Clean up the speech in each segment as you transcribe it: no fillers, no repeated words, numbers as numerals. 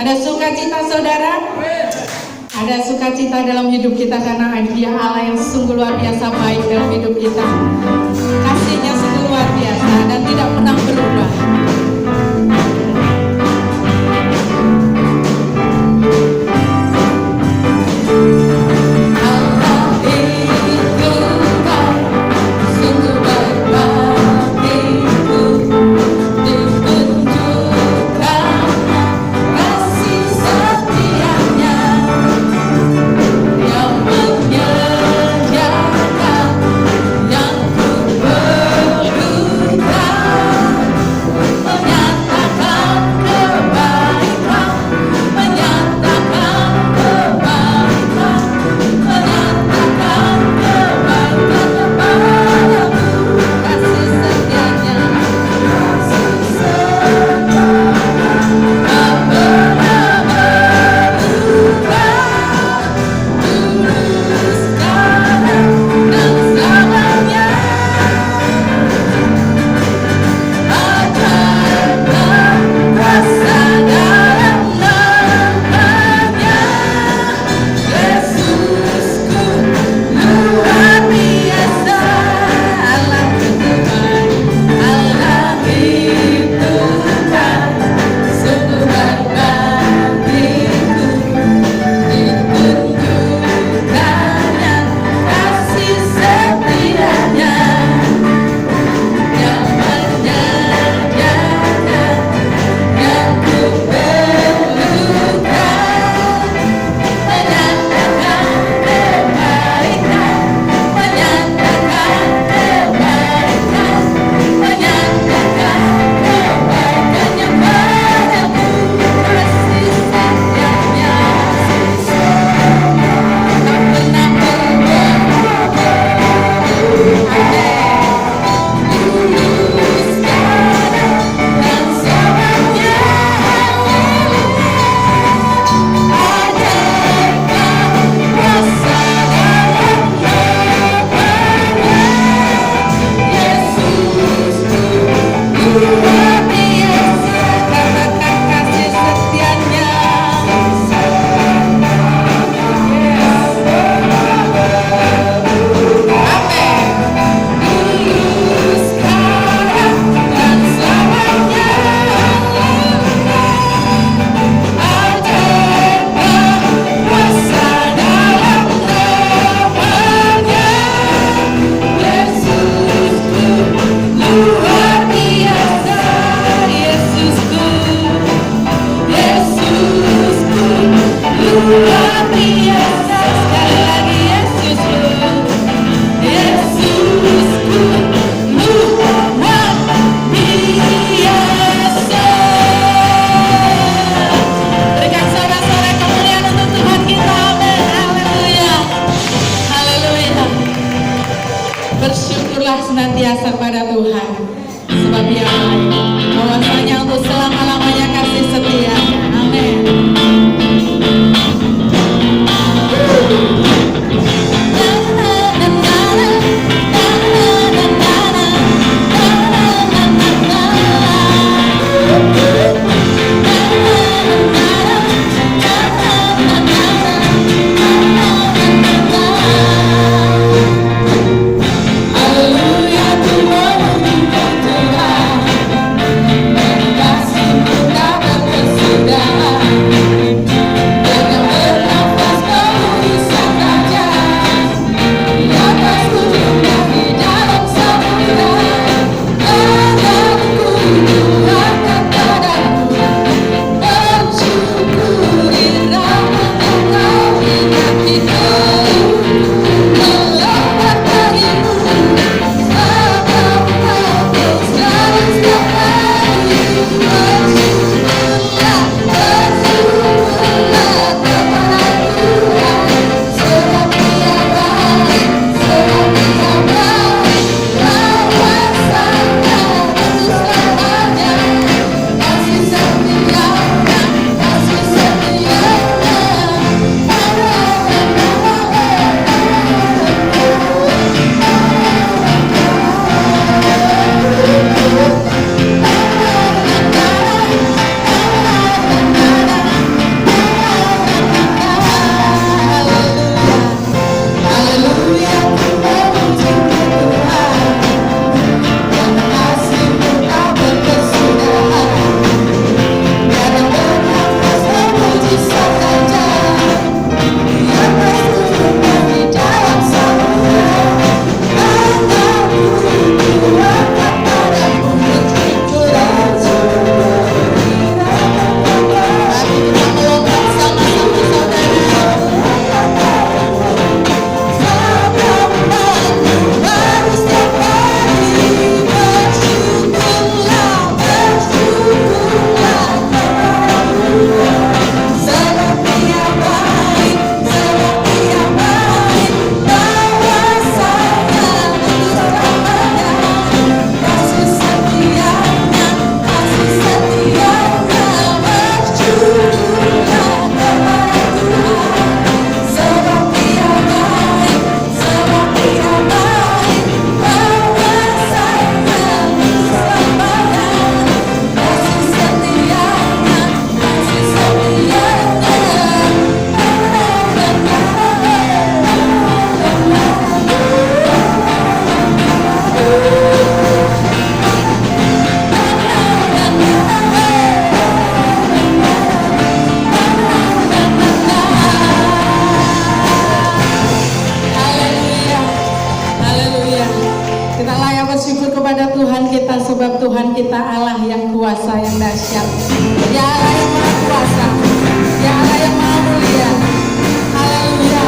Ada sukacita saudara? Ada sukacita dalam hidup kita karena Dia Allah yang sungguh luar biasa baik dalam hidup kita. Kasih-Nya sungguh luar biasa dan tidak pernah berubah. Bersyukurlah senantiasa pada Tuhan, sebab Dia baik. Bahwasanya untuk selama-lamanya kasih setia. Amin. Hallelujah, Tuhan, Tuhan, kasih Tuhan kita Allah yang kuasa, yang dahsyat. Ya Allah yang maha kuasa, ya Allah yang maha mulia. Haleluya.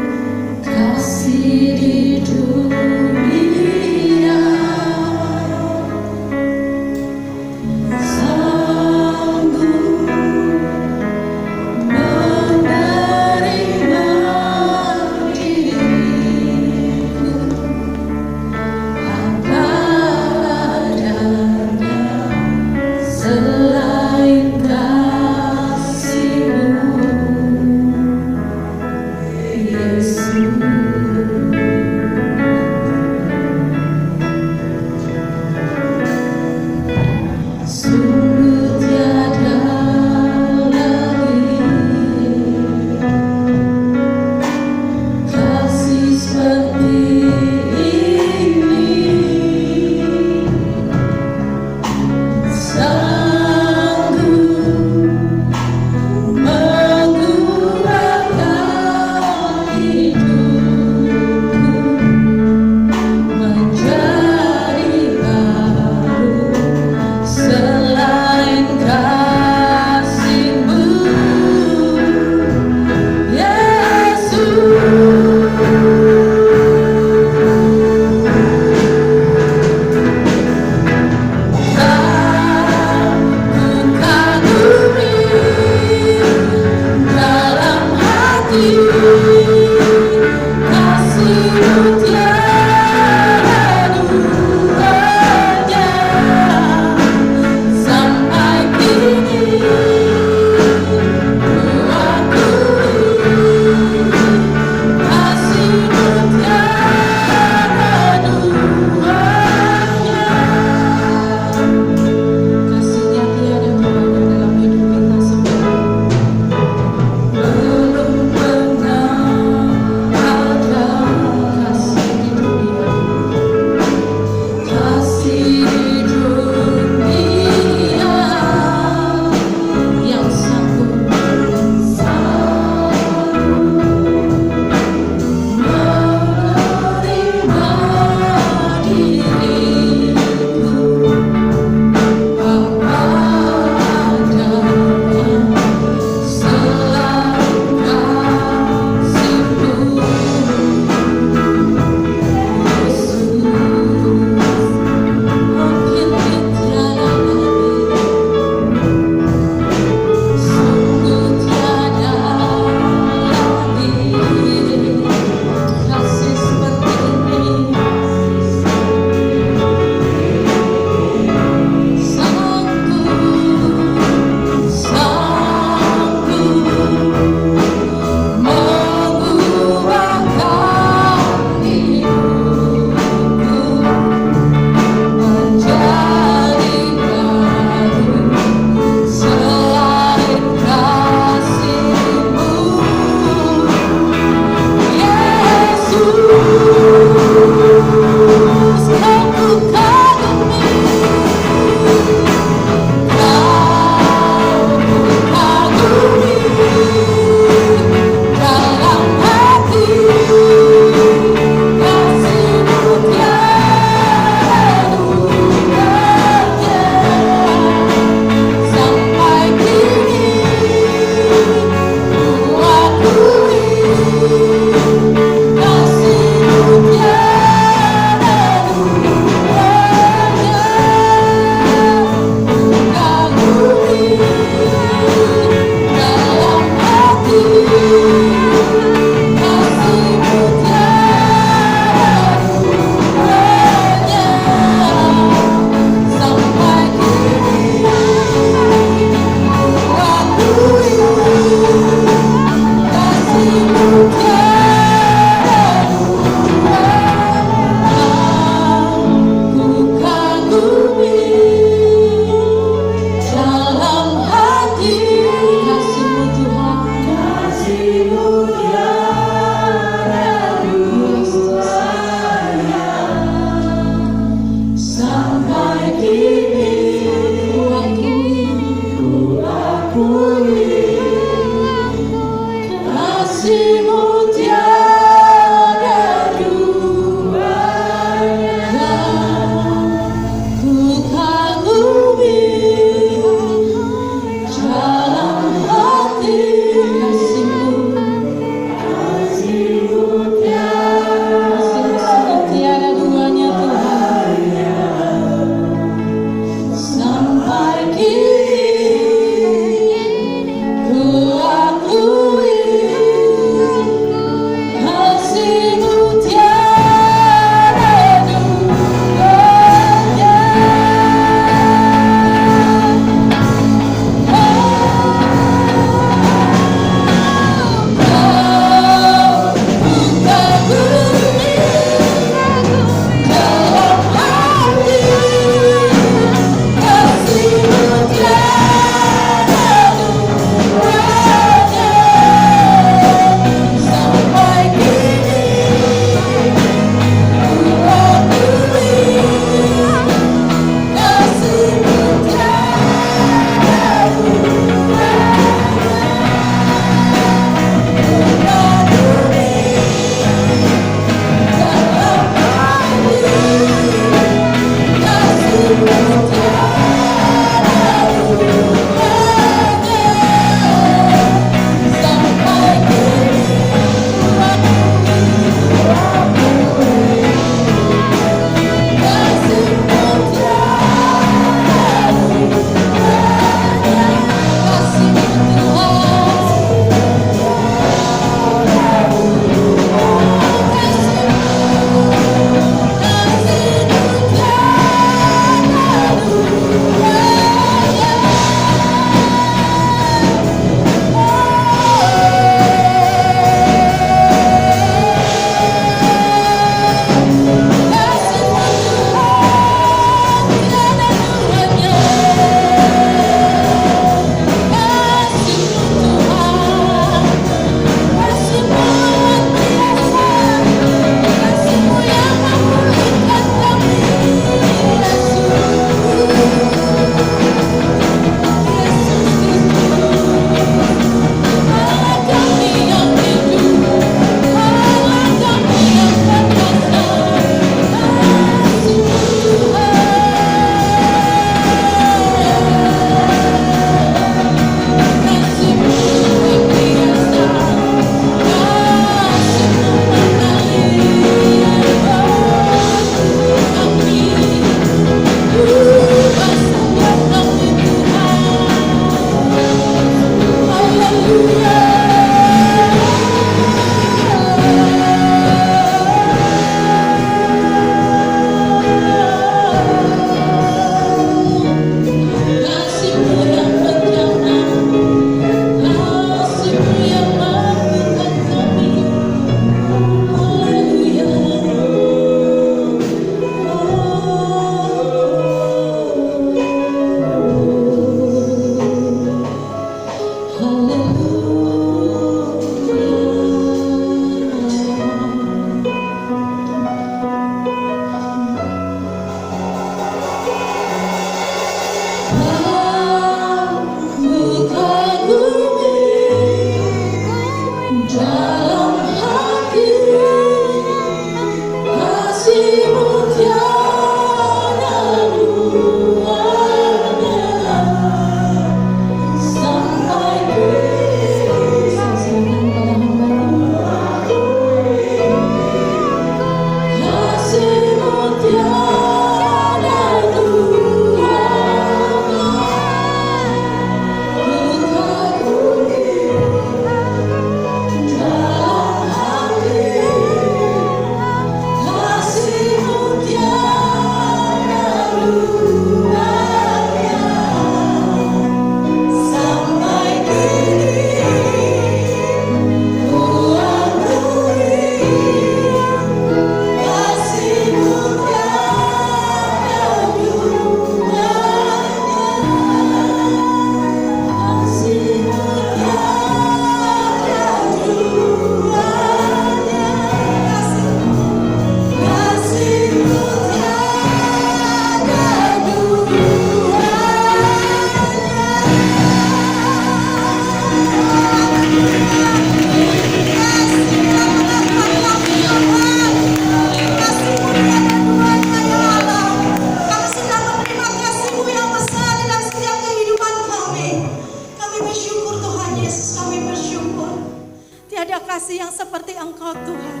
ada kasih yang seperti Engkau Tuhan.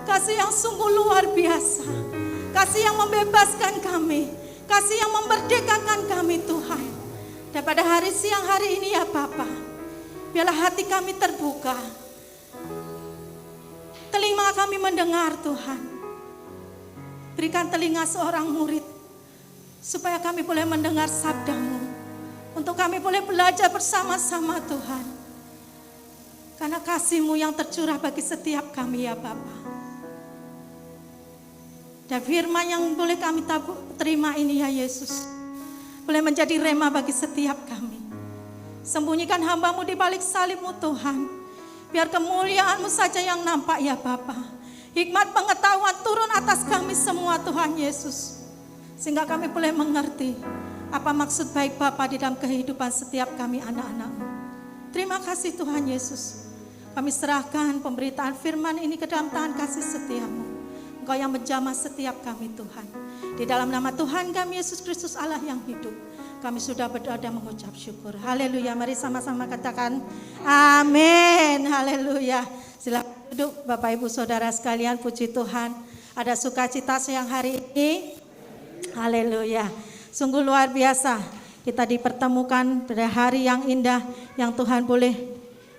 Kasih yang sungguh luar biasa. Kasih yang membebaskan kami. Kasih yang memerdekakan kami Tuhan. Dan pada siang hari ini ya Bapa, biarlah hati kami terbuka. Telinga kami mendengar Tuhan. Berikan telinga seorang murid, supaya kami boleh mendengar sabda-Mu. Untuk kami boleh belajar bersama-sama Tuhan. Karena kasih-Mu yang tercurah bagi setiap kami ya Bapa. Dan firman yang boleh kami terima ini ya Yesus, boleh menjadi rema bagi setiap kami. Sembunyikan hamba-Mu di balik salib-Mu Tuhan. Biar kemuliaan-Mu saja yang nampak ya Bapa. Hikmat pengetahuan turun atas kami semua Tuhan Yesus. Sehingga kami boleh mengerti apa maksud baik Bapa di dalam kehidupan setiap kami anak-anak-Mu. Terima kasih Tuhan Yesus. Kami serahkan pemberitaan firman ini ke dalam tangan kasih setia-Mu. Engkau yang menjamah setiap kami Tuhan. Di dalam nama Tuhan kami Yesus Kristus Allah yang hidup, kami sudah berdoa dan mengucap syukur. Haleluya. Mari sama-sama katakan amin. Haleluya. Silakan duduk Bapak Ibu Saudara sekalian. Puji Tuhan, ada sukacita siang hari ini. Haleluya. Sungguh luar biasa kita dipertemukan pada hari yang indah yang Tuhan boleh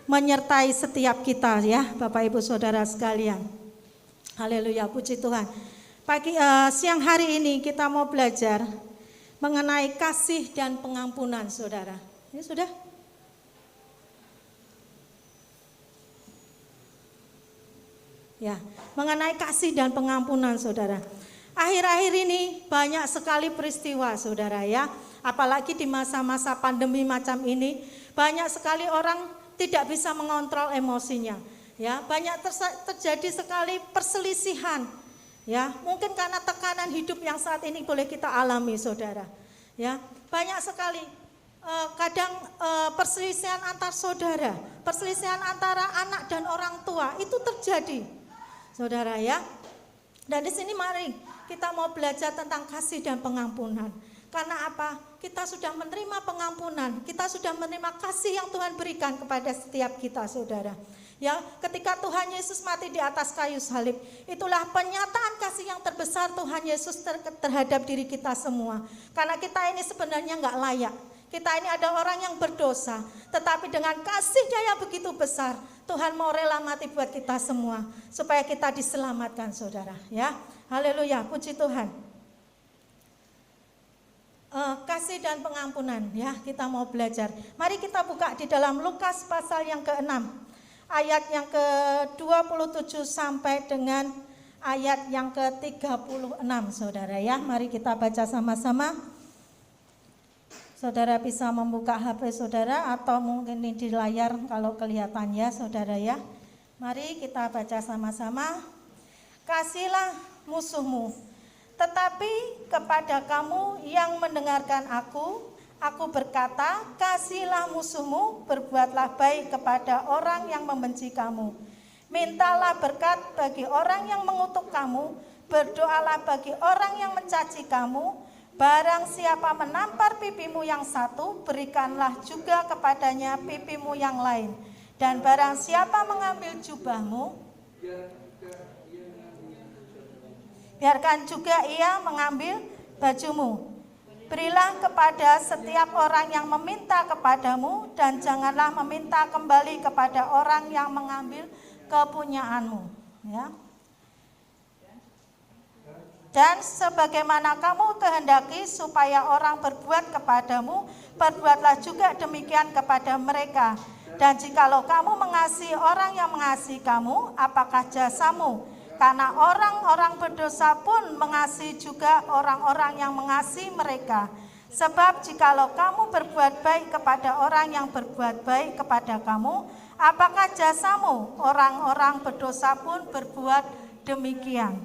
menyertai setiap kita ya Bapak Ibu Saudara sekalian. Haleluya, puji Tuhan. Siang hari ini kita mau belajar mengenai kasih dan pengampunan Saudara. Ini sudah? Ya, mengenai kasih dan pengampunan Saudara. Akhir-akhir ini banyak sekali peristiwa Saudara ya. Apalagi di masa-masa pandemi macam ini, banyak sekali orang tidak bisa mengontrol emosinya. Ya, banyak terjadi sekali perselisihan. Ya, mungkin karena tekanan hidup yang saat ini boleh kita alami Saudara. Ya, banyak sekali kadang perselisihan antar saudara, perselisihan antara anak dan orang tua itu terjadi. Saudara ya. Dan di sini mari kita mau belajar tentang kasih dan pengampunan. Karena apa? Kita sudah menerima pengampunan, kita sudah menerima kasih yang Tuhan berikan kepada setiap kita Saudara. Ya, ketika Tuhan Yesus mati di atas kayu salib, itulah penyataan kasih yang terbesar Tuhan Yesus terhadap diri kita semua. Karena kita ini sebenarnya enggak layak. Kita ini ada orang yang berdosa, tetapi dengan kasih-Nya yang begitu besar, Tuhan mau rela mati buat kita semua supaya kita diselamatkan Saudara, ya. Haleluya, puji Tuhan. Kasih dan pengampunan, ya, kita mau belajar. Mari kita buka di dalam Lukas pasal yang ke-6. Ayat yang ke-27 sampai dengan ayat yang ke-36 Saudara ya. Mari kita baca sama-sama. Saudara bisa membuka HP Saudara atau mungkin di layar kalau kelihatan ya Saudara ya. Mari kita baca sama-sama. Kasihlah musuhmu, tetapi kepada kamu yang mendengarkan aku berkata, kasihlah musuhmu, berbuatlah baik kepada orang yang membenci kamu. Mintalah berkat bagi orang yang mengutuk kamu, berdoalah bagi orang yang mencaci kamu. Barang siapa menampar pipimu yang satu, berikanlah juga kepadanya pipimu yang lain. Dan barang siapa mengambil jubahmu, biarkan juga ia mengambil bajumu. Berilah kepada setiap orang yang meminta kepadamu, dan janganlah meminta kembali kepada orang yang mengambil kepunyaanmu. Ya. Dan sebagaimana kamu kehendaki supaya orang berbuat kepadamu, perbuatlah juga demikian kepada mereka. Dan jikalau kamu mengasihi orang yang mengasihi kamu, apakah jasamu? Karena orang-orang berdosa pun mengasihi juga orang-orang yang mengasihi mereka. Sebab jikalau kamu berbuat baik kepada orang yang berbuat baik kepada kamu, apakah jasamu? Orang-orang berdosa pun berbuat demikian.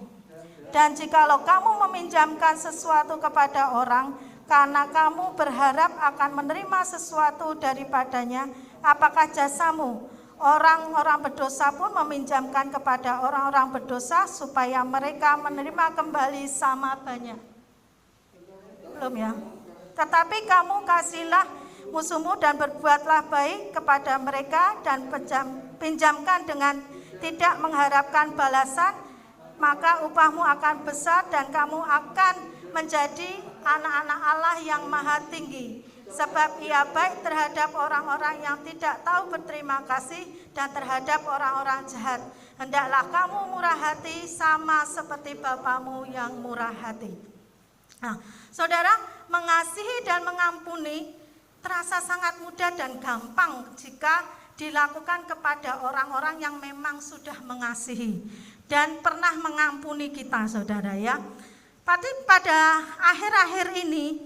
Dan jikalau kamu meminjamkan sesuatu kepada orang, karena kamu berharap akan menerima sesuatu daripadanya, apakah jasamu? Orang-orang berdosa pun meminjamkan kepada orang-orang berdosa supaya mereka menerima kembali sama banyak. Belum ya? Tetapi kamu kasihlah musuhmu dan berbuatlah baik kepada mereka dan pinjamkan dengan tidak mengharapkan balasan, maka upahmu akan besar dan kamu akan menjadi anak-anak Allah yang maha tinggi. Sebab ia baik terhadap orang-orang yang tidak tahu berterima kasih dan terhadap orang-orang jahat. Hendaklah kamu murah hati sama seperti Bapamu yang murah hati. Nah, saudara, mengasihi dan mengampuni terasa sangat mudah dan gampang jika dilakukan kepada orang-orang yang memang sudah mengasihi dan pernah mengampuni kita, saudara ya. Tapi pada akhir-akhir ini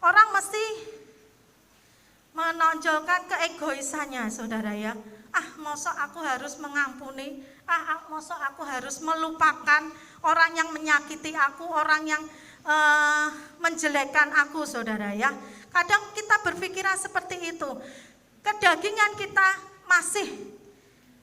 orang mesti menonjolkan keegoisannya, saudara ya. Masa aku harus mengampuni, masa aku harus melupakan orang yang menyakiti aku, orang yang menjelekkan aku, saudara ya. Kadang kita berpikiran seperti itu. Kedagingan kita masih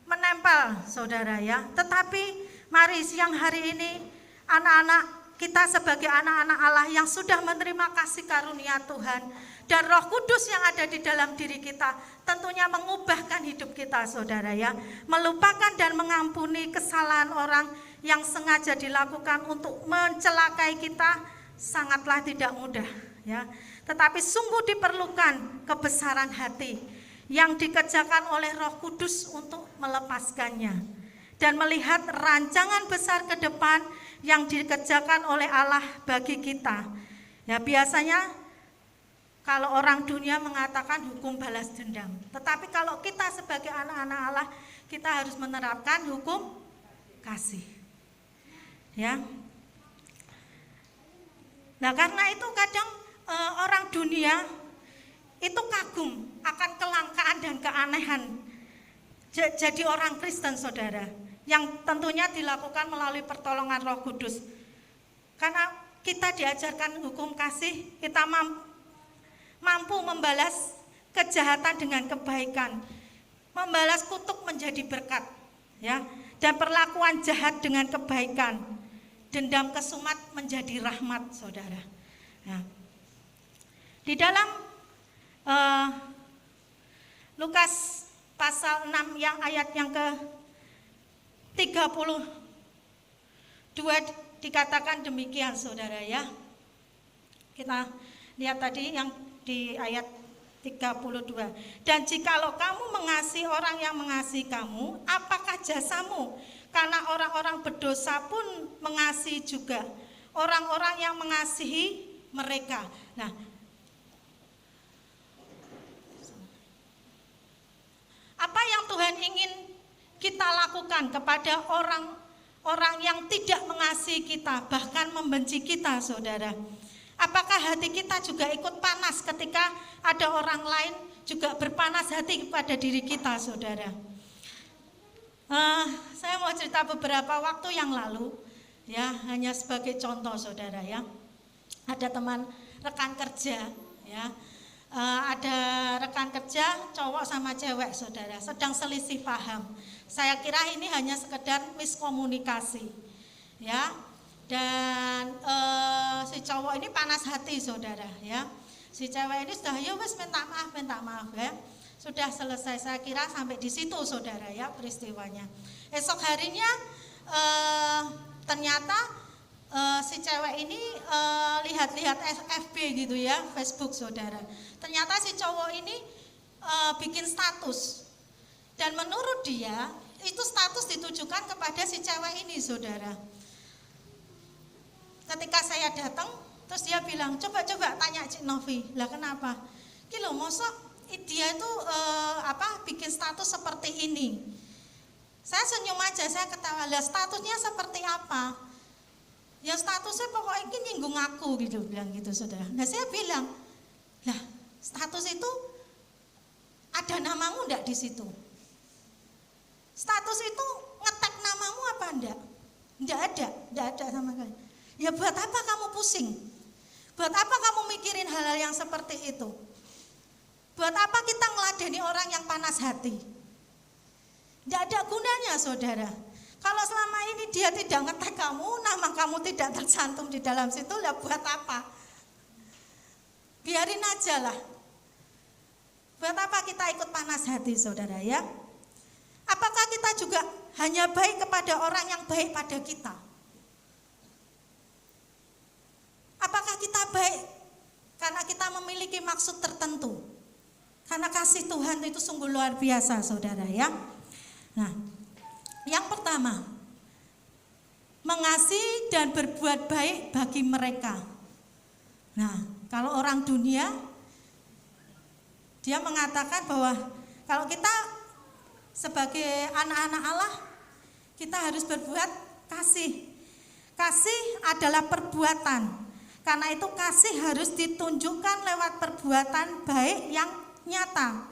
menempel, saudara ya. Tetapi mari siang hari ini anak-anak kita sebagai anak-anak Allah yang sudah menerima kasih karunia Tuhan dan Roh Kudus yang ada di dalam diri kita tentunya mengubahkan hidup kita, saudara ya. Melupakan dan mengampuni kesalahan orang yang sengaja dilakukan untuk mencelakai kita sangatlah tidak mudah ya. Tetapi sungguh diperlukan kebesaran hati yang dikerjakan oleh Roh Kudus untuk melepaskannya dan melihat rancangan besar ke depan yang dikerjakan oleh Allah bagi kita. Ya, biasanya kalau orang dunia mengatakan hukum balas dendam, tetapi kalau kita sebagai anak-anak Allah, kita harus menerapkan hukum kasih. Ya. Nah, karena itu kadang orang dunia itu kagum akan kelangkaan dan keanehan jadi orang Kristen, saudara, yang tentunya dilakukan melalui pertolongan Roh Kudus. Karena kita diajarkan hukum kasih, kita mampu membalas kejahatan dengan kebaikan, membalas kutuk menjadi berkat, ya, dan perlakuan jahat dengan kebaikan, dendam kesumat menjadi rahmat, saudara. Nah, di dalam Lukas pasal 6 yang ayat yang ke-32 dikatakan demikian, saudara ya. Kita lihat tadi yang di ayat 32. Dan jikalau kamu mengasihi orang yang mengasihi kamu, apakah jasamu? Karena orang-orang berdosa pun mengasihi juga orang-orang yang mengasihi mereka. Nah, apa yang Tuhan ingin kita lakukan kepada orang-orang yang tidak mengasihi kita, bahkan membenci kita, saudara? Apakah hati kita juga ikut panas ketika ada orang lain juga berpanas hati kepada diri kita, saudara? Saya mau cerita beberapa waktu yang lalu, ya, hanya sebagai contoh, saudara ya. Ada teman rekan kerja, ya. Ada rekan kerja cowok sama cewek, saudara, sedang selisih paham. Saya kira ini hanya sekedar miskomunikasi, ya. Dan si cowok ini panas hati, saudara, ya. Si cewek ini sudah ya wes minta maaf ya. Sudah selesai, saya kira sampai di situ, saudara ya, peristiwanya. Esok harinya ternyata si cewek ini lihat-lihat FB gitu ya, Facebook, saudara. Ternyata si cowok ini bikin status, dan menurut dia itu status ditujukan kepada si cewek ini, saudara. Ketika saya datang, terus dia bilang, coba tanya Cik Novi, lah kenapa? Kilo mosok dia itu bikin status seperti ini. Saya senyum aja, saya ketawa, lah statusnya seperti apa? Ya statusnya pokoknya ini nyinggung aku gitu, bilang gitu, saudara. Nah saya bilang, lah status itu ada namamu enggak di situ? Status itu ngetek namamu apa enggak? Enggak ada sama sekali. Ya buat apa kamu pusing? Buat apa kamu mikirin hal-hal yang seperti itu? Buat apa kita ngeladeni orang yang panas hati? Enggak ada gunanya, saudara. Kalau selama ini dia tidak ngetek kamu, nama kamu tidak tercantum di dalam situ, lah buat apa? Biarin aja lah. Buat apa kita ikut panas hati, saudara ya? Apakah kita juga hanya baik kepada orang yang baik pada kita? Apakah kita baik karena kita memiliki maksud tertentu? Karena kasih Tuhan itu sungguh luar biasa, saudara ya. Nah, yang pertama, mengasihi dan berbuat baik bagi mereka. Nah, kalau orang dunia, dia mengatakan bahwa kalau kita sebagai anak-anak Allah, kita harus berbuat kasih. Kasih adalah perbuatan. Karena itu kasih harus ditunjukkan lewat perbuatan baik yang nyata.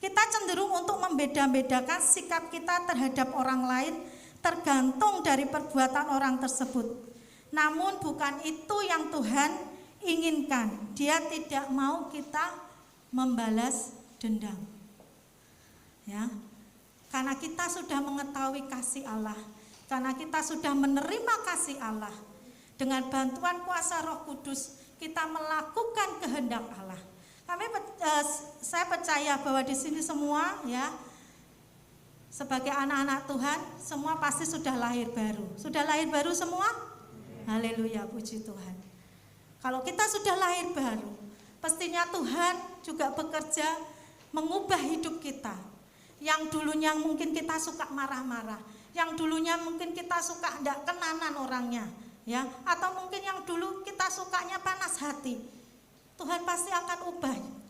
Kita cenderung untuk membeda-bedakan sikap kita terhadap orang lain tergantung dari perbuatan orang tersebut. Namun bukan itu yang Tuhan inginkan. Dia tidak mau kita membalas dendam. Ya. Karena kita sudah mengetahui kasih Allah, karena kita sudah menerima kasih Allah, dengan bantuan kuasa Roh Kudus kita melakukan kehendak Allah. Saya percaya bahwa di sini semua ya, sebagai anak-anak Tuhan, semua pasti sudah lahir baru. Sudah lahir baru semua? Haleluya, puji Tuhan. Kalau kita sudah lahir baru, pastinya Tuhan juga bekerja mengubah hidup kita. Yang dulunya mungkin kita suka marah-marah, yang dulunya mungkin kita suka tidak kenanan orangnya, ya, atau mungkin yang dulu kita sukanya panas hati. Tuhan pasti akan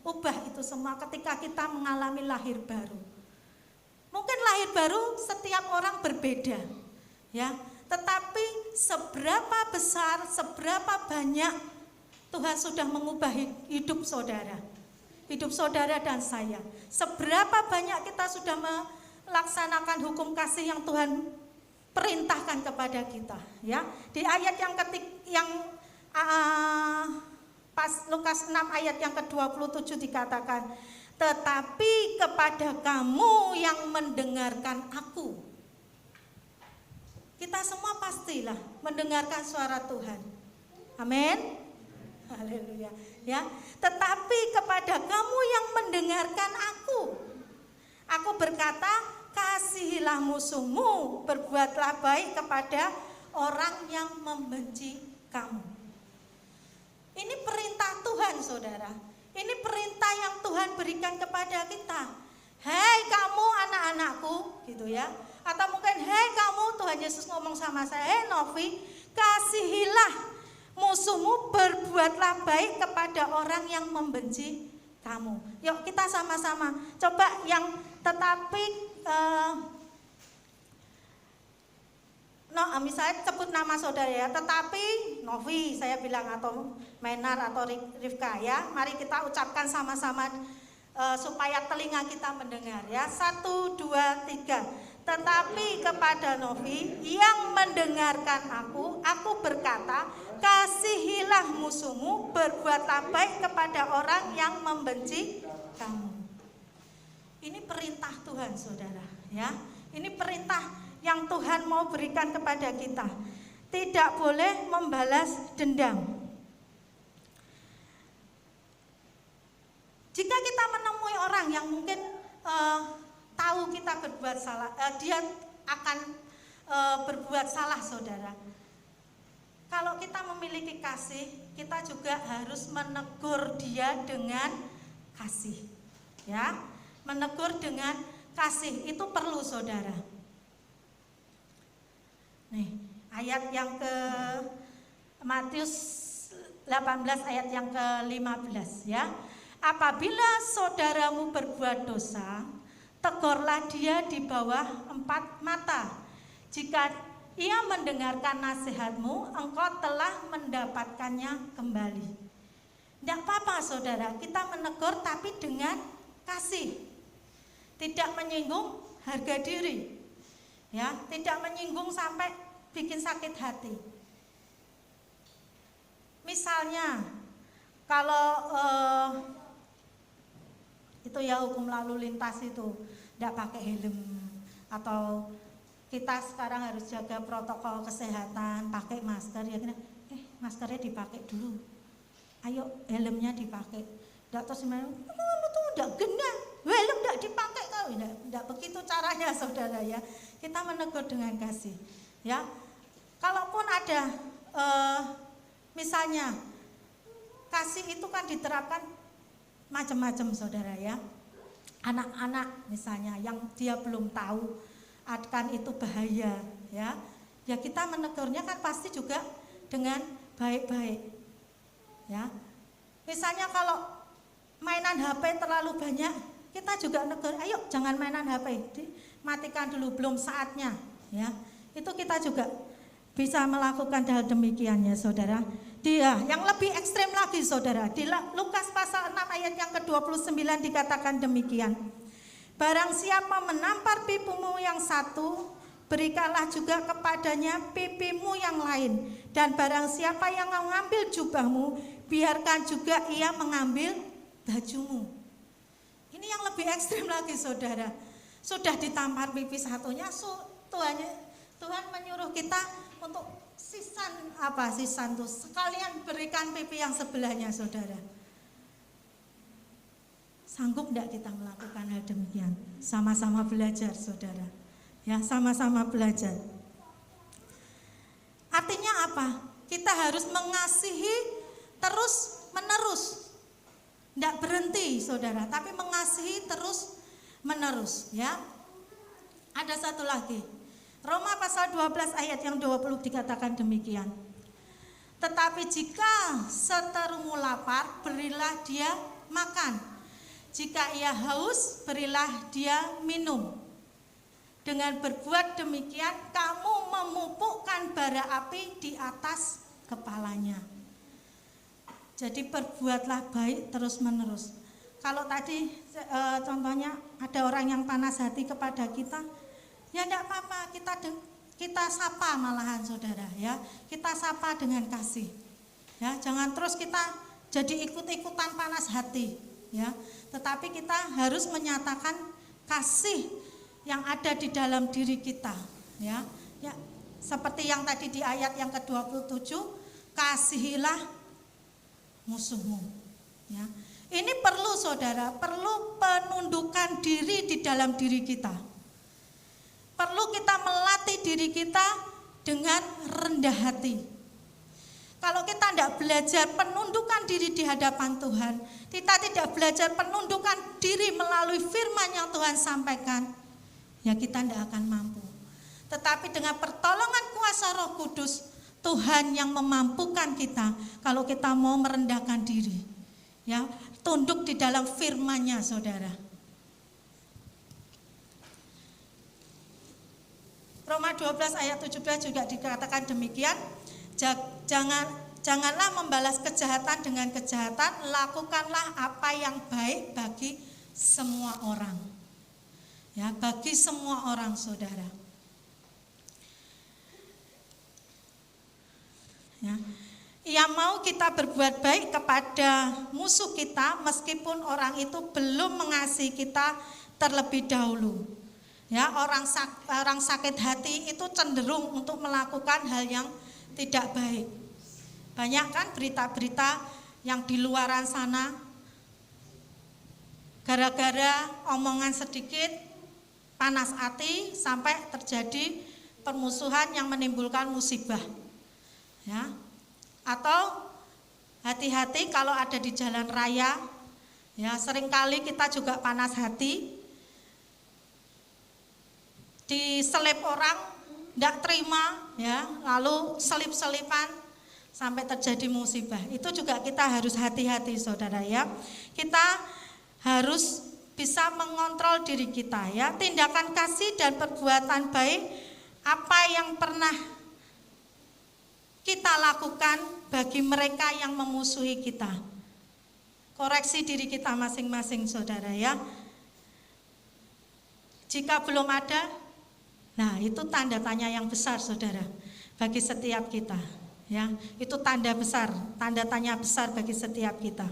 ubah itu semua ketika kita mengalami lahir baru. Mungkin lahir baru setiap orang berbeda, ya. Tetapi seberapa besar, seberapa banyak Tuhan sudah mengubah hidup saudara dan saya. Seberapa banyak kita sudah melaksanakan hukum kasih yang Tuhan perintahkan kepada kita, ya. Di ayat pas Lukas 6 ayat yang ke-27 dikatakan, tetapi kepada kamu yang mendengarkan aku. Kita semua pastilah mendengarkan suara Tuhan. Amin. Haleluya. Ya, tetapi kepada kamu yang mendengarkan aku berkata, kasihilah musuhmu, berbuatlah baik kepada orang yang membenci kamu. Ini perintah Tuhan, saudara. Ini perintah yang Tuhan berikan kepada kita. Hei kamu anak-anakku, gitu ya. Atau mungkin hei kamu, Tuhan Yesus ngomong sama saya, hei Novi, kasihilah musuhmu, berbuatlah baik kepada orang yang membenci kamu. Yuk kita sama-sama coba yang misalnya sebut nama saudara ya, tetapi Novi saya bilang, atau Menar atau Rifka ya. Mari kita ucapkan sama-sama supaya telinga kita mendengar ya. 1, 2, 3. Tetapi kepada Novi yang mendengarkan aku berkata, kasihilah musuhmu, berbuatlah baik kepada orang yang membenci kamu. Ini perintah Tuhan, saudara ya. Ini perintah yang Tuhan mau berikan kepada kita. Tidak boleh membalas dendam. Jika kita menemui orang yang mungkin tahu kita berbuat salah, dia akan berbuat salah, saudara. Kalau kita memiliki kasih, kita juga harus menegur dia dengan kasih. Ya, menegur dengan kasih itu perlu, saudara. Nih, ayat yang ke Matius 18 ayat yang ke-15 ya. Apabila saudaramu berbuat dosa, tegurlah dia di bawah 4 mata. Jika ia mendengarkan nasihatmu, engkau telah mendapatkannya kembali. Tidak apa-apa, saudara, kita menegur tapi dengan kasih. Tidak menyinggung harga diri. Ya, tidak menyinggung sampai bikin sakit hati. Misalnya, kalau itu ya hukum lalu lintas itu tidak pakai helm, atau kita sekarang harus jaga protokol kesehatan, pakai masker ya, maskernya dipakai dulu. Ayo helmnya dipakai. Tidak terus udah genah, helm enggak dipakai kau. Enggak begitu caranya saudara ya. Kita menegur dengan kasih. Ya. Kalaupun ada misalnya kasih itu kan diterapkan macam-macam saudara ya. Anak-anak misalnya yang dia belum tahu akan itu bahaya ya. Ya kita menegurnya kan pasti juga dengan baik-baik. Ya. Misalnya kalau mainan HP terlalu banyak, kita juga negur, ayo jangan mainan HP, matikan dulu, belum saatnya ya. Itu kita juga bisa melakukan hal demikian ya saudara. Dia yang lebih ekstrem lagi saudara, di Lukas pasal 6 ayat yang ke-29 dikatakan demikian. Barang siapa menampar pipimu yang satu, berikanlah juga kepadanya pipimu yang lain. Dan barang siapa yang mengambil jubahmu, biarkan juga ia mengambil bajumu. Ini yang lebih ekstrem lagi saudara. Sudah ditampar pipi satunya, Tuhan menyuruh kita untuk sisan tuh sekalian berikan pipi yang sebelahnya saudara. Sanggup enggak kita melakukan hal demikian? Sama-sama belajar saudara. Ya, sama-sama belajar. Artinya apa? Kita harus mengasihi terus menerus. Enggak berhenti saudara, tapi mengasihi terus menerus ya. Ada satu lagi. Roma pasal 12 ayat yang 20 dikatakan demikian. Tetapi jika seterumu lapar, berilah dia makan. Jika ia haus, berilah dia minum. Dengan berbuat demikian, kamu memupukkan bara api di atas kepalanya. Jadi perbuatlah baik terus menerus. Kalau tadi contohnya ada orang yang panas hati kepada kita, ya enggak apa-apa, kita sapa malahan saudara ya. Kita sapa dengan kasih. Ya, jangan terus kita jadi ikut-ikutan panas hati ya. Tetapi kita harus menyatakan kasih yang ada di dalam diri kita ya. Ya, seperti yang tadi di ayat yang ke-27, kasihilah musuhmu ya. Ini perlu saudara, perlu penundukan diri di dalam diri kita. Perlu kita melatih diri kita dengan rendah hati. Kalau kita tidak belajar penundukan diri di hadapan Tuhan, kita tidak belajar penundukan diri melalui firman yang Tuhan sampaikan, ya kita tidak akan mampu. Tetapi dengan pertolongan kuasa Roh Kudus, Tuhan yang memampukan kita kalau kita mau merendahkan diri. Ya, tunduk di dalam firman-Nya saudara. Roma 12 ayat 17 juga dikatakan demikian. Janganlah membalas kejahatan dengan kejahatan, lakukanlah apa yang baik bagi semua orang. Ya, bagi semua orang saudara. Ya. Ia mau kita berbuat baik kepada musuh kita meskipun orang itu belum mengasihi kita terlebih dahulu. Ya, orang sakit hati itu cenderung untuk melakukan hal yang tidak baik. Banyak kan berita-berita yang di luaran sana, gara-gara omongan sedikit panas hati sampai terjadi permusuhan yang menimbulkan musibah. Ya. Atau hati-hati kalau ada di jalan raya, ya seringkali kita juga panas hati, diselip orang, tidak terima, ya lalu selip-selipan sampai terjadi musibah. Itu juga kita harus hati-hati saudara ya. Kita harus bisa mengontrol diri kita ya. Tindakan kasih dan perbuatan baik apa yang pernah kita lakukan bagi mereka yang memusuhi kita. Koreksi diri kita masing-masing saudara ya. Jika belum ada, nah itu tanda tanya yang besar saudara bagi setiap kita ya. Itu tanda besar, tanda tanya besar bagi setiap kita.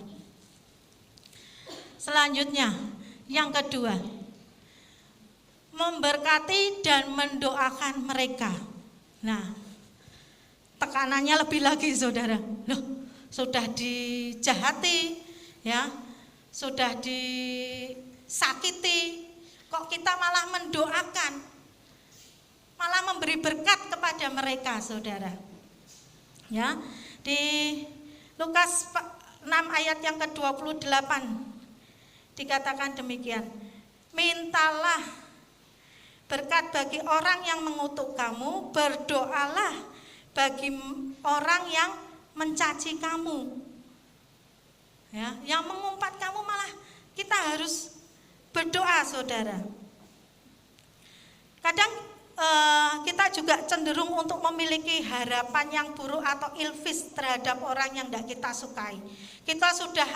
Selanjutnya, yang kedua, memberkati dan mendoakan mereka. Nah, tekanannya lebih lagi saudara. Loh, sudah dijahati ya, sudah disakiti, kok kita malah mendoakan, malah memberi berkat kepada mereka, saudara. Ya, di Lukas 6 ayat yang ke-28 dikatakan demikian. Mintalah berkat bagi orang yang mengutuk kamu, berdoalah bagi orang yang mencaci kamu. Ya, yang mengumpat kamu malah kita harus berdoa, saudara. Kadang kita juga cenderung untuk memiliki harapan yang buruk atau ilfis terhadap orang yang tidak kita sukai. Kita sudah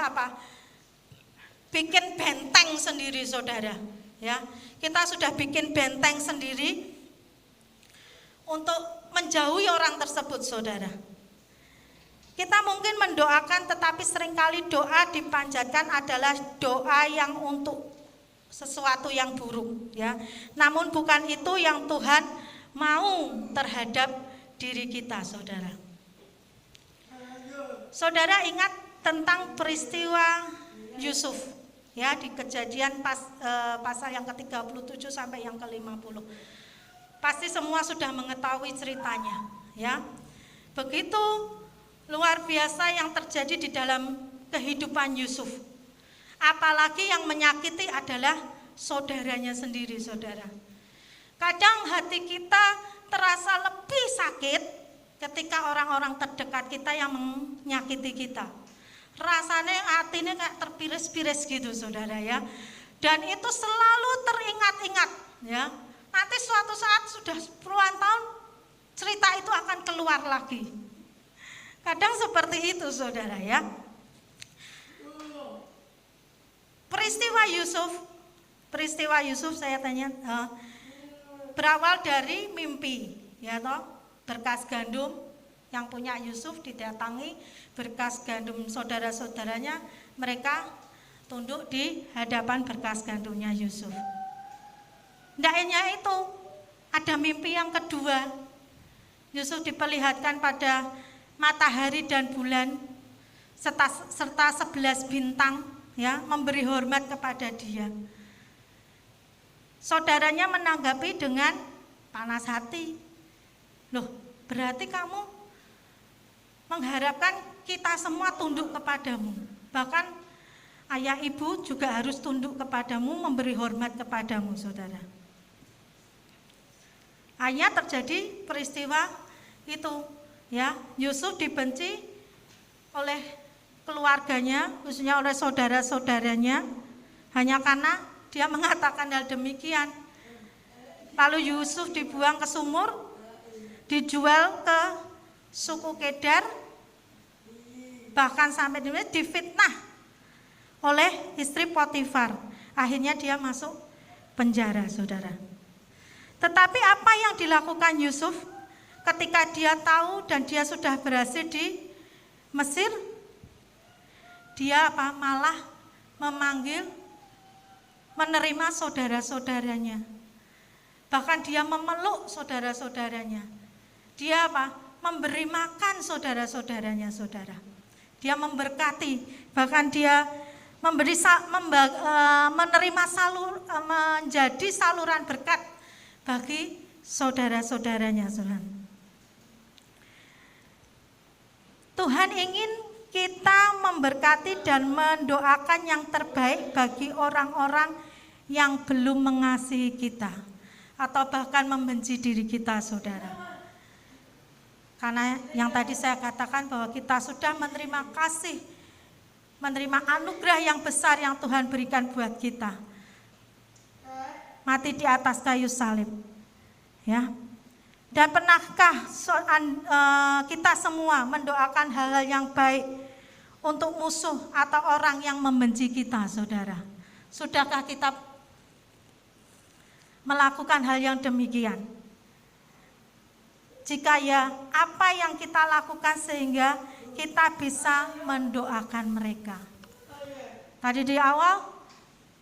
bikin benteng sendiri, saudara. Ya, kita sudah bikin benteng sendiri untuk menjauhi orang tersebut, saudara. Kita mungkin mendoakan, tetapi seringkali doa dipanjatkan adalah doa yang untuk sesuatu yang buruk, ya. Namun bukan itu yang Tuhan mau terhadap diri kita, saudara. Saudara ingat tentang peristiwa Yusuf, ya, di Kejadian pasal yang ke-37 sampai yang ke-50. Pasti semua sudah mengetahui ceritanya, ya. Begitu luar biasa yang terjadi di dalam kehidupan Yusuf. Apalagi yang menyakiti adalah saudaranya sendiri, saudara. Kadang hati kita terasa lebih sakit ketika orang-orang terdekat kita yang menyakiti kita. Rasanya hatinya kayak terpiris-piris gitu, saudara, ya. Dan itu selalu teringat-ingat, ya. Nanti suatu saat sudah puluhan tahun cerita itu akan keluar lagi. Kadang seperti itu, saudara, ya. Peristiwa Yusuf saya tanya berawal dari mimpi, ya toh, berkas gandum yang punya Yusuf didatangi berkas gandum saudara-saudaranya, mereka tunduk di hadapan berkas gandumnya Yusuf. Tidak hanya itu, ada mimpi yang kedua. Yusuf diperlihatkan pada matahari dan bulan serta 11 bintang, ya, memberi hormat kepada dia. Saudaranya menanggapi dengan panas hati. Loh, berarti kamu mengharapkan kita semua tunduk kepadamu. Bahkan ayah ibu juga harus tunduk kepadamu, memberi hormat kepadamu, saudara. Hanya terjadi peristiwa itu, ya. Yusuf dibenci oleh keluarganya, khususnya oleh saudara-saudaranya, hanya karena dia mengatakan hal demikian. Lalu Yusuf dibuang ke sumur, dijual ke suku Kedar, bahkan sampai difitnah oleh istri Potifar. Akhirnya dia masuk penjara, saudara. Tetapi apa yang dilakukan Yusuf ketika dia tahu dan dia sudah berhasil di Mesir? Dia malah menerima saudara-saudaranya. Bahkan dia memeluk saudara-saudaranya. Dia memberi makan saudara-saudaranya, saudara. Dia memberkati, bahkan dia menerima menjadi saluran berkat bagi saudara-saudaranya, saudara. Tuhan ingin kita memberkati dan mendoakan yang terbaik bagi orang-orang yang belum mengasihi kita atau bahkan membenci diri kita, saudara. Karena yang tadi saya katakan bahwa kita sudah menerima kasih, menerima anugerah yang besar yang Tuhan berikan buat kita. Mati di atas kayu salib, ya. Dan pernahkah kita semua mendoakan hal-hal yang baik untuk musuh atau orang yang membenci kita, saudara? Sudahkah kita melakukan hal yang demikian? Jika ya, apa yang kita lakukan sehingga kita bisa mendoakan mereka? Tadi di awal,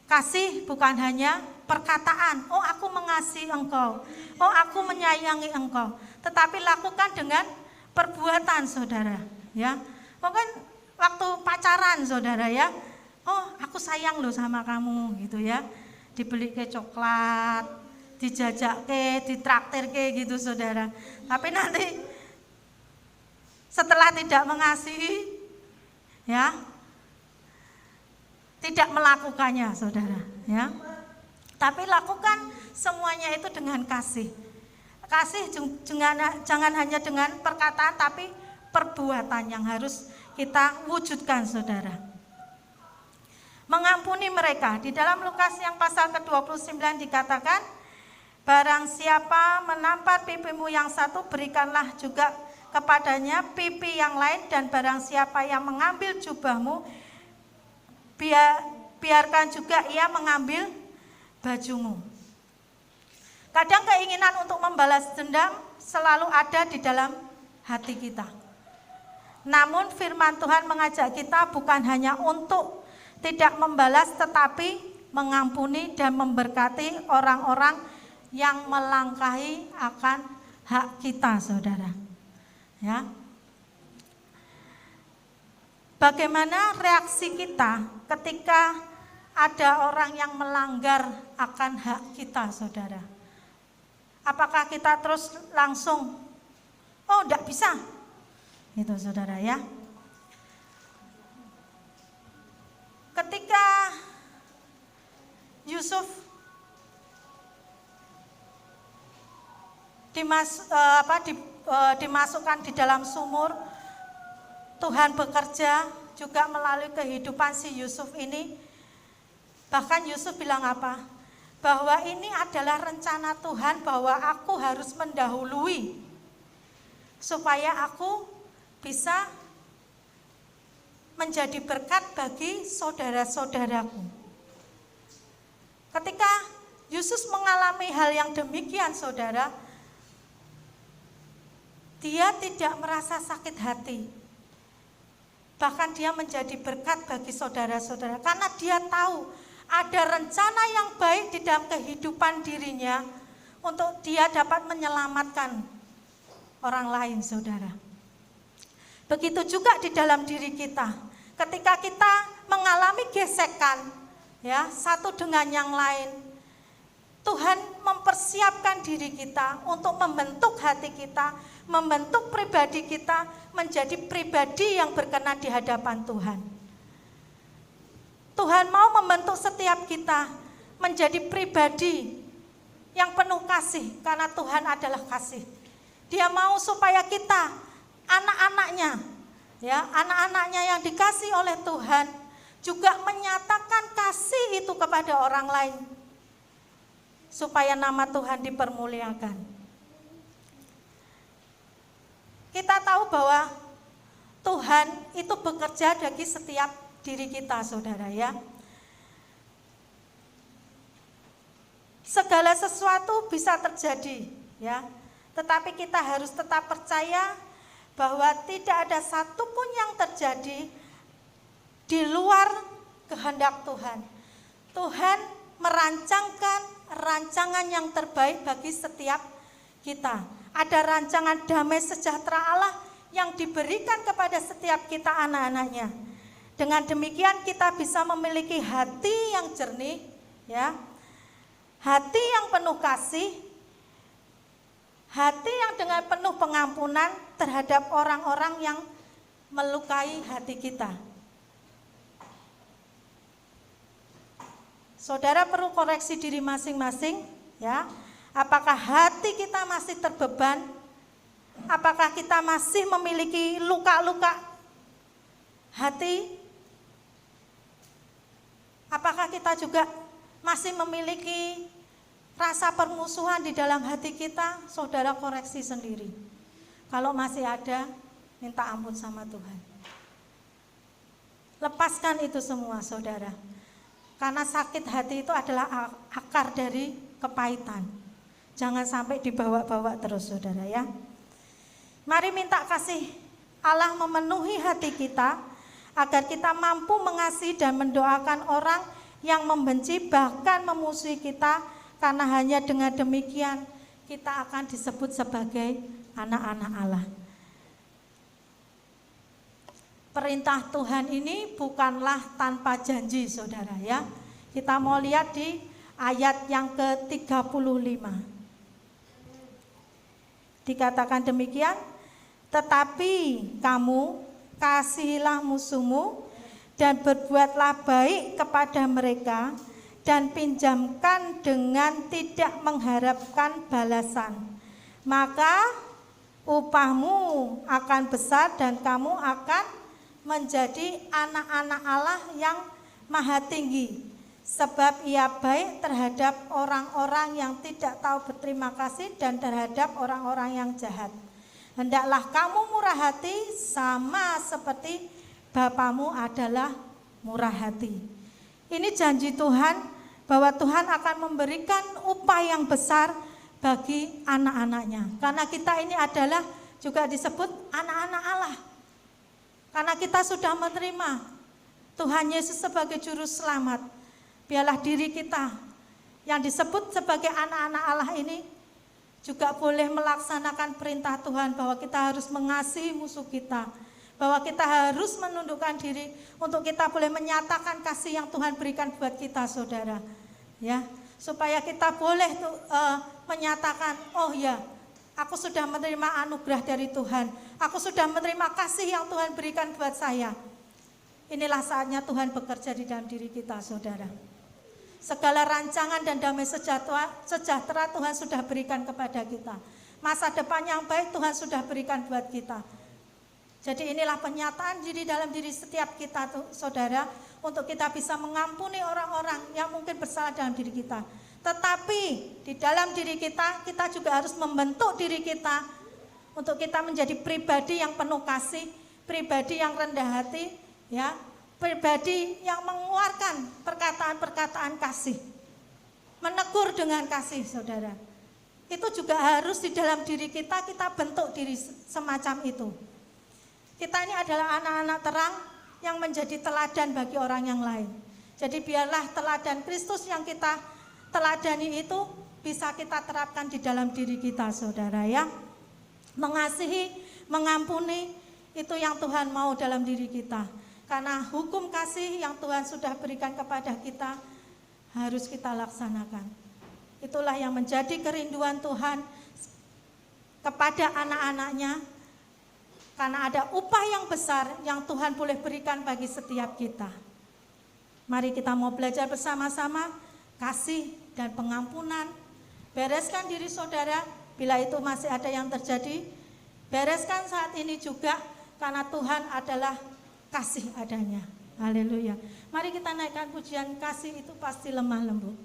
kasih bukan hanya perkataan, oh aku mengasihi engkau, oh aku menyayangi engkau, tetapi lakukan dengan perbuatan, saudara, ya. Mungkin waktu pacaran, saudara, ya, oh aku sayang loh sama kamu gitu ya. Dibeli ke coklat, dijajak ke, ditraktir ke gitu saudara. Tapi nanti setelah tidak mengasihi, ya, tidak melakukannya saudara, ya. Tapi lakukan semuanya itu dengan kasih. Kasih jangan hanya dengan perkataan, tapi perbuatan yang harus kita wujudkan saudara. Mengampuni mereka. Di dalam Lukas yang pasal ke-29 dikatakan, barang siapa menampar pipimu yang satu, berikanlah juga kepadanya pipi yang lain, dan barang siapa yang mengambil jubahmu, biarkan juga ia mengambil bajumu. Kadang keinginan untuk membalas dendam selalu ada di dalam hati kita. Namun firman Tuhan mengajak kita bukan hanya untuk tidak membalas, tetapi mengampuni dan memberkati orang-orang yang melangkahi akan hak kita saudara. Ya. Bagaimana reaksi kita ketika ada orang yang melanggar akan hak kita saudara? Apakah kita terus langsung, oh enggak bisa, itu saudara ya. Ketika Yusuf dimasukkan di dalam sumur, Tuhan bekerja juga melalui kehidupan si Yusuf ini. Bahkan Yusuf bilang apa? Bahwa ini adalah rencana Tuhan, bahwa aku harus mendahului supaya aku bisa menjadi berkat bagi saudara-saudaraku. Ketika Yusuf mengalami hal yang demikian saudara, dia tidak merasa sakit hati. Bahkan dia menjadi berkat bagi saudara-saudara karena dia tahu ada rencana yang baik di dalam kehidupan dirinya untuk dia dapat menyelamatkan orang lain saudara. Begitu juga di dalam diri kita. Ketika kita mengalami gesekan ya satu dengan yang lain, Tuhan mempersiapkan diri kita untuk membentuk hati kita, membentuk pribadi kita menjadi pribadi yang berkenan di hadapan Tuhan. Tuhan mau membentuk setiap kita menjadi pribadi yang penuh kasih karena Tuhan adalah kasih. Dia mau supaya kita anak-anaknya, ya, anak-anaknya yang dikasih oleh Tuhan juga menyatakan kasih itu kepada orang lain supaya nama Tuhan dipermuliakan. Kita tahu bahwa Tuhan itu bekerja bagi setiap diri kita, saudara ya. Segala sesuatu bisa terjadi, ya. Tetapi kita harus tetap percaya bahwa tidak ada satupun yang terjadi di luar kehendak Tuhan. Tuhan merancangkan rancangan yang terbaik bagi setiap kita. Ada rancangan damai sejahtera Allah yang diberikan kepada setiap kita anak-anaknya. Dengan demikian kita bisa memiliki hati yang jernih, ya. Hati yang penuh kasih, hati yang dengan penuh pengampunan terhadap orang-orang yang melukai hati kita. Saudara perlu koreksi diri masing-masing, ya. Apakah hati kita masih terbeban? Apakah kita masih memiliki luka-luka hati? Apakah kita juga masih memiliki rasa permusuhan di dalam hati kita? Saudara koreksi sendiri. Kalau masih ada, minta ampun sama Tuhan. Lepaskan itu semua, saudara. Karena sakit hati itu adalah akar dari kepahitan. Jangan sampai dibawa-bawa terus, saudara ya. Mari minta kasih Allah memenuhi hati kita agar kita mampu mengasihi dan mendoakan orang yang membenci bahkan memusuhi kita, karena hanya dengan demikian kita akan disebut sebagai anak-anak Allah. perintah Tuhan ini bukanlah tanpa janji, saudara ya. Kita mau lihat di ayat yang ke-35. Dikatakan demikian, tetapi kamu kasihilah musuhmu dan berbuatlah baik kepada mereka dan pinjamkan dengan tidak mengharapkan balasan. Maka upahmu akan besar dan kamu akan menjadi anak-anak Allah yang maha tinggi. Sebab ia baik terhadap orang-orang yang tidak tahu berterima kasih dan terhadap orang-orang yang jahat. Hendaklah kamu murah hati sama seperti Bapamu adalah murah hati. Ini janji Tuhan bahwa Tuhan akan memberikan upah yang besar bagi anak-anaknya. Karena kita ini adalah juga disebut anak-anak Allah. Karena kita sudah menerima Tuhan Yesus sebagai juru selamat. Biarlah diri kita yang disebut sebagai anak-anak Allah ini juga boleh melaksanakan perintah Tuhan bahwa kita harus mengasihi musuh kita, bahwa kita harus menundukkan diri untuk kita boleh menyatakan kasih yang Tuhan berikan buat kita, saudara, ya, supaya kita boleh menyatakan, oh ya, aku sudah menerima anugerah dari Tuhan, aku sudah menerima kasih yang Tuhan berikan buat saya. Inilah saatnya Tuhan bekerja di dalam diri kita, saudara. Segala rancangan dan damai sejahtera Tuhan sudah berikan kepada kita. Masa depan yang baik Tuhan sudah berikan buat kita. Jadi inilah penyataan diri dalam diri setiap kita, saudara, untuk kita bisa mengampuni orang-orang yang mungkin bersalah dalam diri kita. Tetapi di dalam diri kita, kita juga harus membentuk diri kita untuk kita menjadi pribadi yang penuh kasih, pribadi yang rendah hati, ya, pribadi yang mengeluarkan perkataan-perkataan kasih, menegur dengan kasih, saudara. Itu juga harus di dalam diri kita, kita bentuk diri semacam itu. Kita ini adalah anak-anak terang yang menjadi teladan bagi orang yang lain. Jadi biarlah teladan Kristus yang kita teladani itu bisa kita terapkan di dalam diri kita, saudara, ya. Mengasihi, mengampuni, itu yang Tuhan mau dalam diri kita. Karena hukum kasih yang Tuhan sudah berikan kepada kita harus kita laksanakan. Itulah yang menjadi kerinduan Tuhan kepada anak-anaknya. Karena ada upah yang besar yang Tuhan boleh berikan bagi setiap kita. Mari kita mau belajar bersama-sama kasih dan pengampunan. Bereskan diri saudara, bila itu masih ada yang terjadi. Bereskan saat ini juga, karena Tuhan adalah kasih adanya. Haleluya. Mari kita naikkan pujian kasih itu pasti lemah lembut.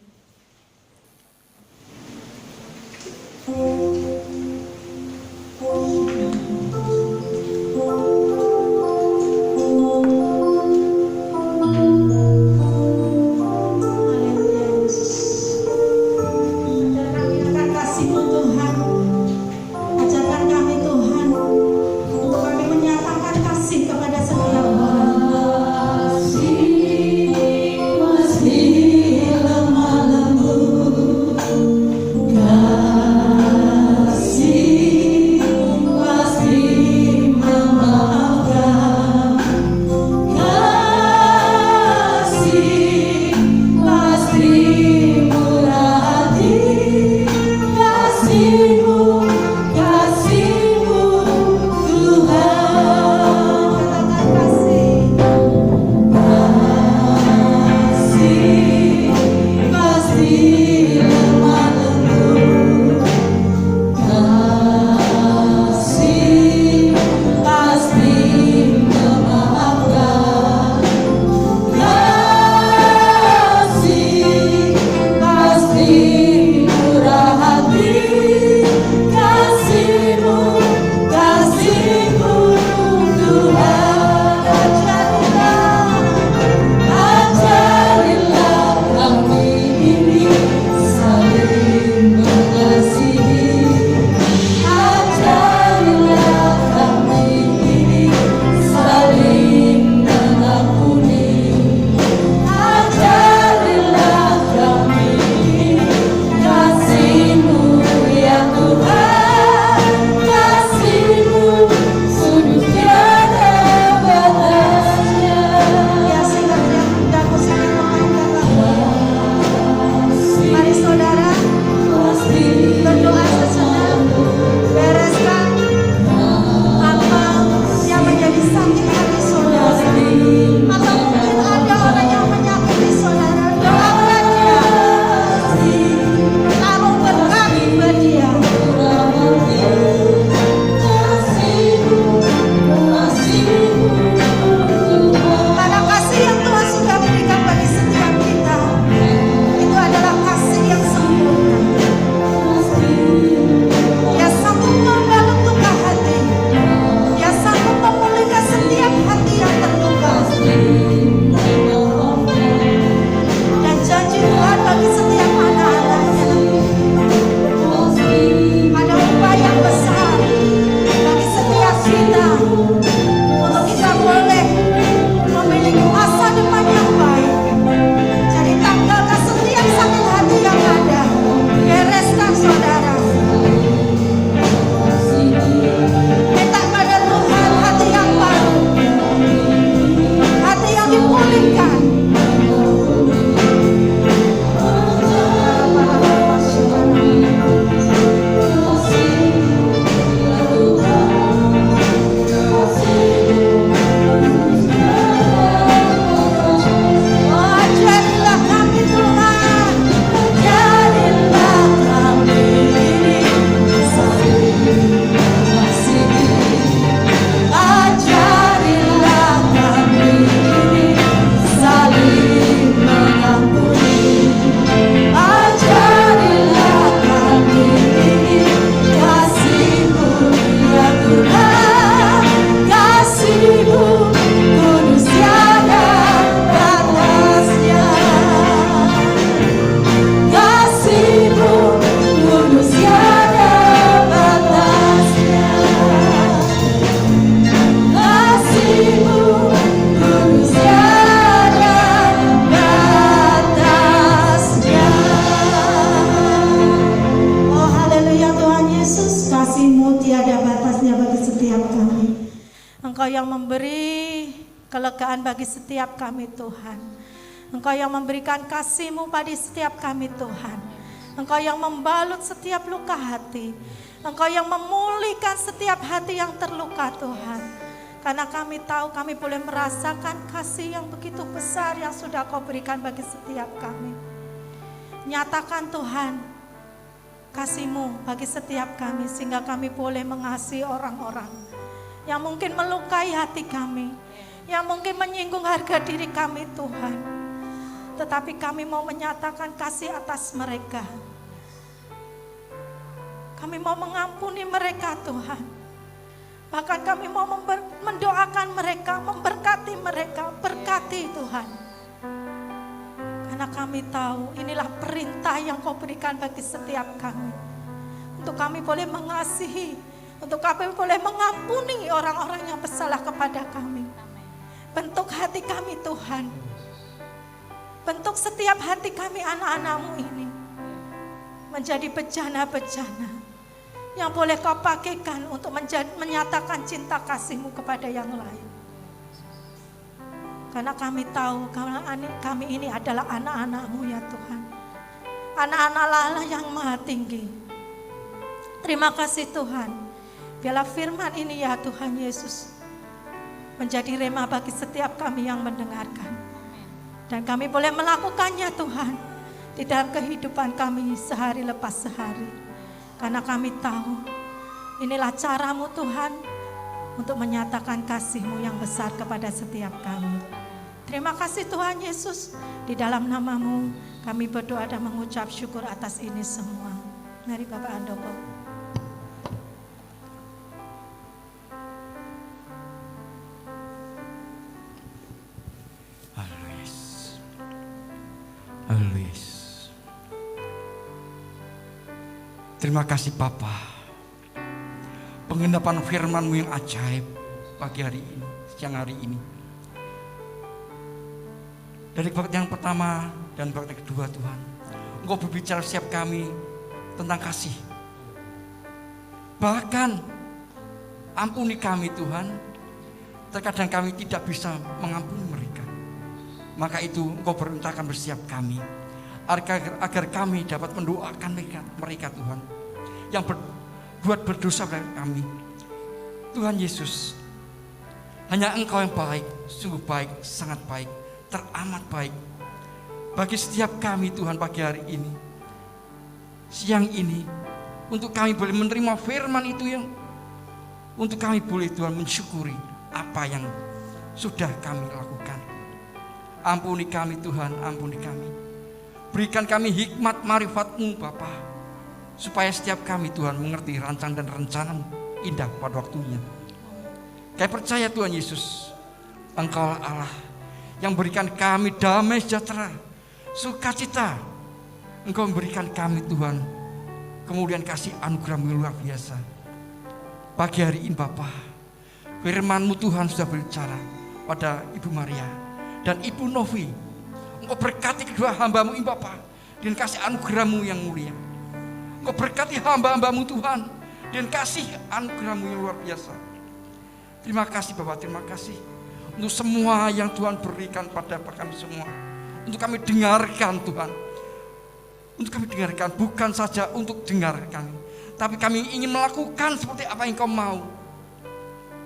Engkau yang memberi kelegaan bagi setiap kami Tuhan. Engkau yang memberikan kasih-Mu pada setiap kami Tuhan. Engkau yang membalut setiap luka hati. Engkau yang memulihkan setiap hati yang terluka Tuhan. Karena kami tahu kami boleh merasakan kasih yang begitu besar yang sudah Kau berikan bagi setiap kami. Nyatakan Tuhan kasih-Mu bagi setiap kami sehingga kami boleh mengasihi orang-orang yang mungkin melukai hati kami, yang mungkin menyinggung harga diri kami Tuhan. Tetapi kami mau menyatakan kasih atas mereka. Kami mau mengampuni mereka Tuhan. Bahkan kami mau mendoakan mereka, memberkati mereka, berkati Tuhan. Karena kami tahu inilah perintah yang Kau berikan bagi setiap kami. Untuk kami boleh mengasihi, untuk kami boleh mengampuni orang-orang yang bersalah kepada kami. Bentuk hati kami Tuhan. Bentuk setiap hati kami anak-anak-Mu ini. Menjadi bejana-bejana yang boleh Kau pakaikan untuk menyatakan cinta kasih-Mu kepada yang lain. Karena kami tahu kami ini adalah anak-anak-Mu ya Tuhan. Anak-anak Allah yang maha tinggi. Terima kasih Tuhan. Biarlah firman ini ya Tuhan Yesus menjadi rema bagi setiap kami yang mendengarkan. Dan kami boleh melakukannya Tuhan di dalam kehidupan kami sehari lepas sehari. Karena kami tahu inilah cara-Mu Tuhan untuk menyatakan kasih-Mu yang besar kepada setiap kami. Terima kasih Tuhan Yesus. Di dalam nama-Mu kami berdoa dan mengucap syukur atas ini semua. Mari Bapak Andoko. Haleluya. Terima kasih Bapa. Penggenapan firman-Mu yang ajaib pagi hari ini, siang hari ini. Dari bab yang pertama dan bab yang kedua Tuhan, Engkau berbicara setiap kami tentang kasih. Bahkan ampuni kami Tuhan, terkadang kami tidak bisa mengampuni mereka. Maka itu Engkau perintahkan bersiap kami agar kami dapat mendoakan mereka Tuhan yang berbuat berdosa pada kami. Tuhan Yesus, hanya Engkau yang baik, sungguh baik, sangat baik, teramat baik bagi setiap kami Tuhan pagi hari ini, siang ini, untuk kami boleh menerima firman itu yang untuk kami boleh Tuhan mensyukuri apa yang sudah kami lakukan. Ampuni kami Tuhan, ampuni kami. Berikan kami hikmat marifat-Mu Bapa, supaya setiap kami Tuhan mengerti rancang dan rencana-Mu indah pada waktunya. Kami percaya Tuhan Yesus, Engkau Allah yang berikan kami damai sejahtera, sukacita. Engkau memberikan kami Tuhan kemudian kasih anugerah-Mu luar biasa. Pagi hari ini Bapa, firman-Mu Tuhan sudah berbicara pada Ibu Maria dan Ibu Novi. Engkau berkati kedua hamba-Mu ini Bapa dengan kasih anugerah-Mu yang mulia. Engkau berkati hamba-hamba-Mu Tuhan dengan kasih anugerah-Mu yang luar biasa. Terima kasih Bapa, terima kasih untuk semua yang Tuhan berikan pada kami semua. Untuk kami dengarkan Tuhan. Untuk kami dengarkan, bukan saja untuk dengar kami, tapi kami ingin melakukan seperti apa yang Kau mau.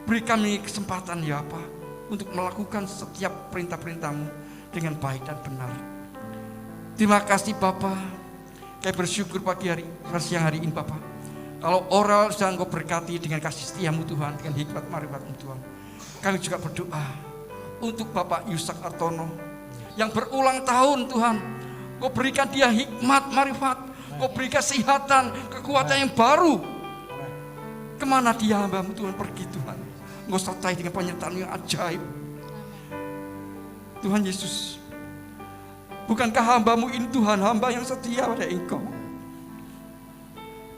Beri kami kesempatan ya Bapa untuk melakukan setiap perintah-perintah-Mu dengan baik dan benar. Terima kasih Bapa. Kami bersyukur pagi hari, siang hari ini Bapa. Kalau oral sudah Engkau berkati dengan kasih setia-Mu Tuhan, dengan hikmat marifat-Mu Tuhan. Kami juga berdoa untuk Bapak Yusak Artono yang berulang tahun Tuhan. Engkau berikan dia hikmat marifat, Engkau beri kesehatan, kekuatan yang baru. Kemana dia hamba-Mu Tuhan pergi Tuhan, Engkau sertai dengan penyertaan yang ajaib. Tuhan Yesus, bukankah hamba-Mu ini Tuhan, hamba yang setia pada Engkau,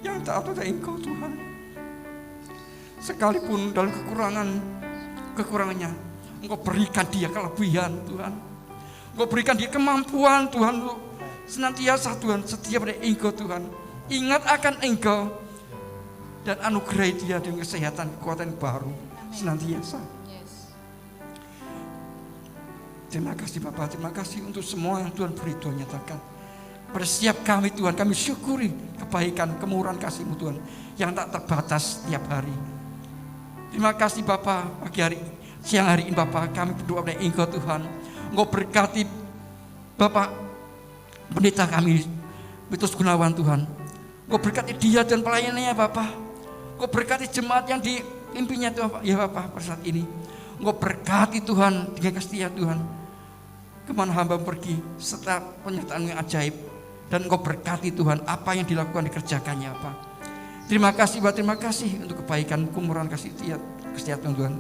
yang taat pada Engkau Tuhan. Sekalipun dalam kekurangannya, Engkau berikan dia kelebihan Tuhan. Engkau berikan dia kemampuan Tuhan, senantiasa Tuhan setia pada Engkau Tuhan. Ingat akan Engkau dan anugerai dia dengan kesehatan, kekuatan baru senantiasa. Terima kasih Bapa, terima kasih untuk semua yang Tuhan beri Tuhan nyatakan. Pada setiap kami Tuhan, kami syukuri kebaikan, kemurahan kasih-Mu Tuhan yang tak terbatas setiap hari. Terima kasih Bapa, pagi hari, siang hari ini Bapa, kami berdoa pada Engkau Tuhan. Engkau berkati Bapak pendeta kami, Petrus Gunawan Tuhan. Engkau berkati dia dan pelayanannya Bapa. Engkau berkati jemaat yang dipimpinnya Tuhan, ya Bapa, pada saat ini. Engkau berkati Tuhan dengan setia Tuhan. Kemana hamba pergi serta penyertaan yang ajaib, dan Engkau berkati Tuhan apa yang dilakukan dikerjakannya apa. Terima kasih Bapak, terima kasih untuk kebaikan, kemurahan kasih kesetiaan Tuhan.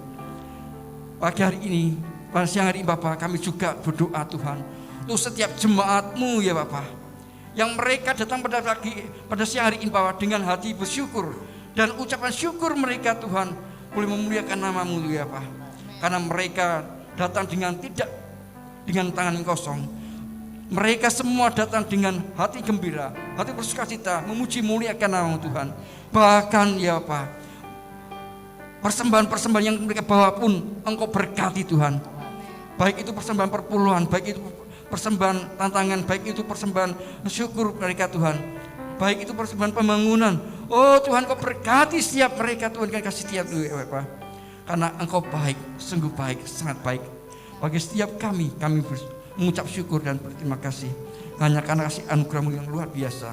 Pagi hari ini, pada siang hari ini Bapak, kami juga berdoa Tuhan untuk setiap jemaat-Mu ya Bapak, yang mereka datang pada siang hari ini Bapak dengan hati bersyukur dan ucapan syukur mereka Tuhan boleh memuliakan nama-Mu ya Bapak, karena mereka datang dengan tangan yang kosong. Mereka semua datang dengan hati gembira, hati bersukacita, memuji muliakan nama Tuhan. Bahkan ya Pak, persembahan-persembahan yang mereka bawa pun Engkau berkati Tuhan. Baik itu persembahan perpuluhan, baik itu persembahan tantangan, baik itu persembahan syukur mereka Tuhan, baik itu persembahan pembangunan. Oh Tuhan, Engkau berkati setiap mereka Tuhan, dengan kasih setiap ya Pak. Karena Engkau baik, sungguh baik, sangat baik. Bagi setiap kami mengucap syukur dan berterima kasih hanya karena kasih anugerah-Mu yang luar biasa.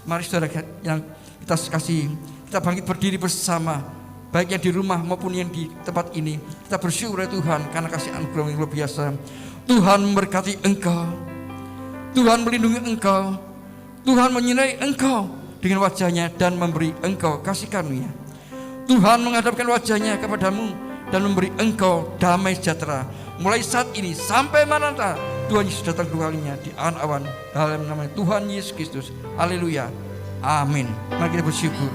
Mari saudara yang kita bangkit berdiri bersama, baik yang di rumah maupun yang di tempat ini. Kita bersyukur ya Tuhan karena kasih anugerah yang luar biasa. Tuhan memberkati Engkau, Tuhan melindungi Engkau, Tuhan menyinari Engkau dengan wajah-Nya dan memberi Engkau kasih karunia. Tuhan menghadapkan wajah-Nya kepadamu dan memberi Engkau damai sejahtera. Mulai saat ini sampai Maranatha, Tuhan Yesus datang kedua kalinya di awan-awan dalam nama Tuhan Yesus Kristus. Haleluya. Amin. Mari kita bersyukur.